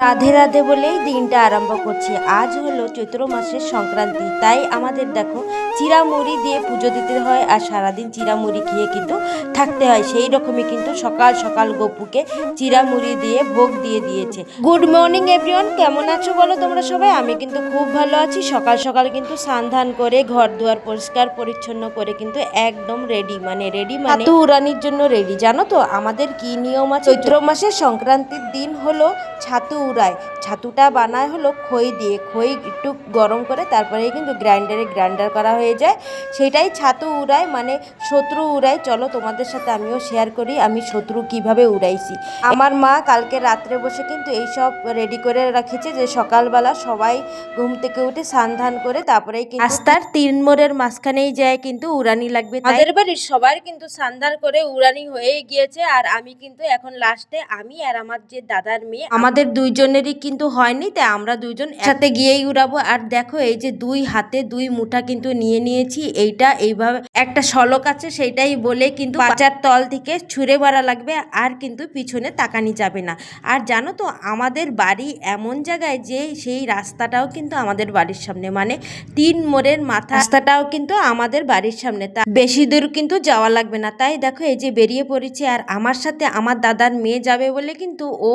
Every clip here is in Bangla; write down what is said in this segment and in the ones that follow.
রাধে রাধে বলেই দিনটা আরম্ভ করছি। আজ হলো চৈত্র মাসের সংক্রান্তি, তাই আমাদের দেখো চিড়ামুড়ি দিয়ে পুজো দিতে হয় আর সারাদিন চিড়ামুড়ি খেয়ে কিন্তু থাকতে হয়। সেই রকমই কিন্তু সকাল সকাল গপুকে চিড়ামুড়ি দিয়ে ভোগ দিয়ে দিয়েছে। গুড মর্নিং এভরিওয়ান, কেমন আছো বলো তোমরা সবাই? আমি কিন্তু খুব ভালো আছি। সকাল সকাল কিন্তু স্নান করে ঘর দুয়ার পরিষ্কার পরিচ্ছন্ন করে কিন্তু একদম রেডি মানে ছাতু উড়ানির জন্য রেডি। জানো তো আমাদের কি নিয়ম আছে? চৈত্র মাসের সংক্রান্তির দিন হলো ছাতু উড়ায়। ছাতুটা বানায় হলো খই দিয়ে, খই একটু গরম করে তারপরে কিন্তু গ্রাইন্ডার করা হয়ে যায়, সেটাই ছাতু উড়ায় মানে শত্রু উড়ায়। চলো তোমাদের সাথে আমিও শেয়ার করি আমি শত্রু কিভাবে উড়াইছি। আমার মা কালকে রাত্রে বসে কিন্তু এইসব রেডি করে রেখেছে যে সকালবেলা সবাই ঘুম থেকে উঠে স্নান করে তারপরেই কিন্তু রাস্তার 3 মোড়ের মাঝখানেই যায় কিন্তু উড়ানি লাগবে। তাদের বাড়ির সবার কিন্তু স্নান করে উড়ানি হয়ে গিয়েছে, আর আমি কিন্তু এখন লাস্টে আমি আর আমার যে দাদার মেয়ে আমাদের দুইজনেরই কিন্তু হয়নি, তাই আমরা দুইজন একসাথে গিয়েই উড়াবো। আর দেখো এই যে দুই হাতে দুই মুঠা কিন্তু নিয়ে নিয়েছি, এইটা এইভাবে একটা শলক আছে সেইটাই বলে কিন্তু পাচার তল থেকে ছুঁড়ে মারা লাগবে, আর কিন্তু পিছনে তাকানি যাবে না। আর জানো তো আমাদের বাড়ি এমন জায়গায় যে সেই রাস্তাটাও কিন্তু আমাদের বাড়ির সামনে, মানে 3 মোড়ের মাথা রাস্তাটাও কিন্তু আমাদের বাড়ির সামনে, তা বেশি দূর কিন্তু যাওয়া লাগবে না। তাই দেখো এই যে বেরিয়ে পড়েছি, আর আমার সাথে আমার দাদার মেয়ে যাবে বলে কিন্তু ও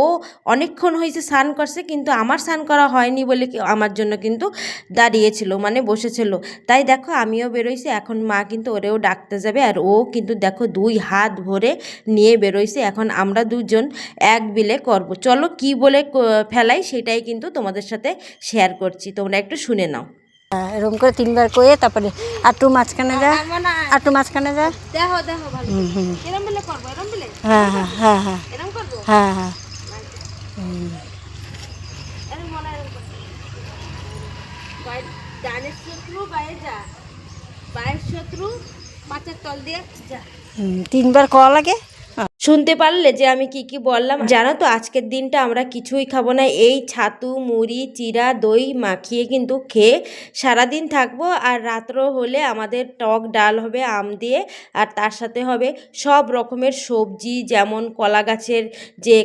অনেকক্ষণ হয়েছে স্নান করছে, কিন্তু আমার স্নান করা হয়নি বলে আমার জন্য কিন্তু দাঁড়িয়েছিল মানে বসেছিল। তাই দেখো আমিও বেরোইছি, এখন মা কিন্তু ওরেও ডাকতে যাবে, আর ও কিন্তু দেখো 2 হাত ভরে নিয়ে বেরোইছে। এখন আমরা দুজন এক বিলে করব। চলো কি বলে ফেলাই সেটাই কিন্তু তোমাদের সাথে শেয়ার করছি, তোমরা একটু শুনে নাও। এরকম করে 3বার কয়ে তারপরে আটু মাঝখানে যা, আটু মাঝখানে যা। দেখো দেখো ভালো এরম বলে করব, এরম বলে হ্যাঁ হ্যাঁ হ্যাঁ হ্যাঁ এরম করব, হ্যাঁ হ্যাঁ এরম মনে এরম করব। ডানের শত্রু বাইরে যা, বাইরের শত্রু পাঁচের তল দিয়ে যা। 3বার করা লাগে। শুনতে পারলে যে আমি কি কি বললাম? জানো তো আজকের দিনটা আমরা কিছুই খাবো না, এই ছাতু মুড়ি চিরা দই মাখিয়ে কিন্তু খেয়ে সারাদিন থাকবো। আর রাত্র হলে আমাদের টক ডাল হবে আম দিয়ে, আর তার সাথে হবে সব রকমের সবজি, যেমন কলা গাছের যে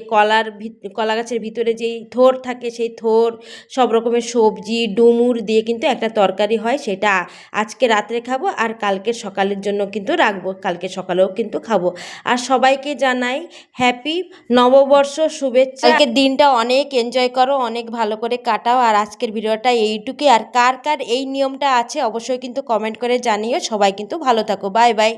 কলা গাছের ভিতরে যেই থোর থাকে সেই থোর, সব রকমের সবজি ডুমুর দিয়ে কিন্তু একটা তরকারি হয়, সেটা আজকে রাত্রে খাবো আর কালকে সকালের জন্য কিন্তু রাখবো, কালকে সকালেও কিন্তু খাবো। আর সবাইকে জানাই হ্যাপি নববর্ষ শুভেচ্ছা। আজকের দিনটা অনেক এনজয় করো, অনেক ভালো করে কাটাও। আর আজকের ভিডিওটা এইটুকুই। আর কার কার এই নিয়মটা আছে অবশ্যই কিন্তু কমেন্ট করে জানিও। সবাই কিন্তু ভালো থাকো, বাই বাই।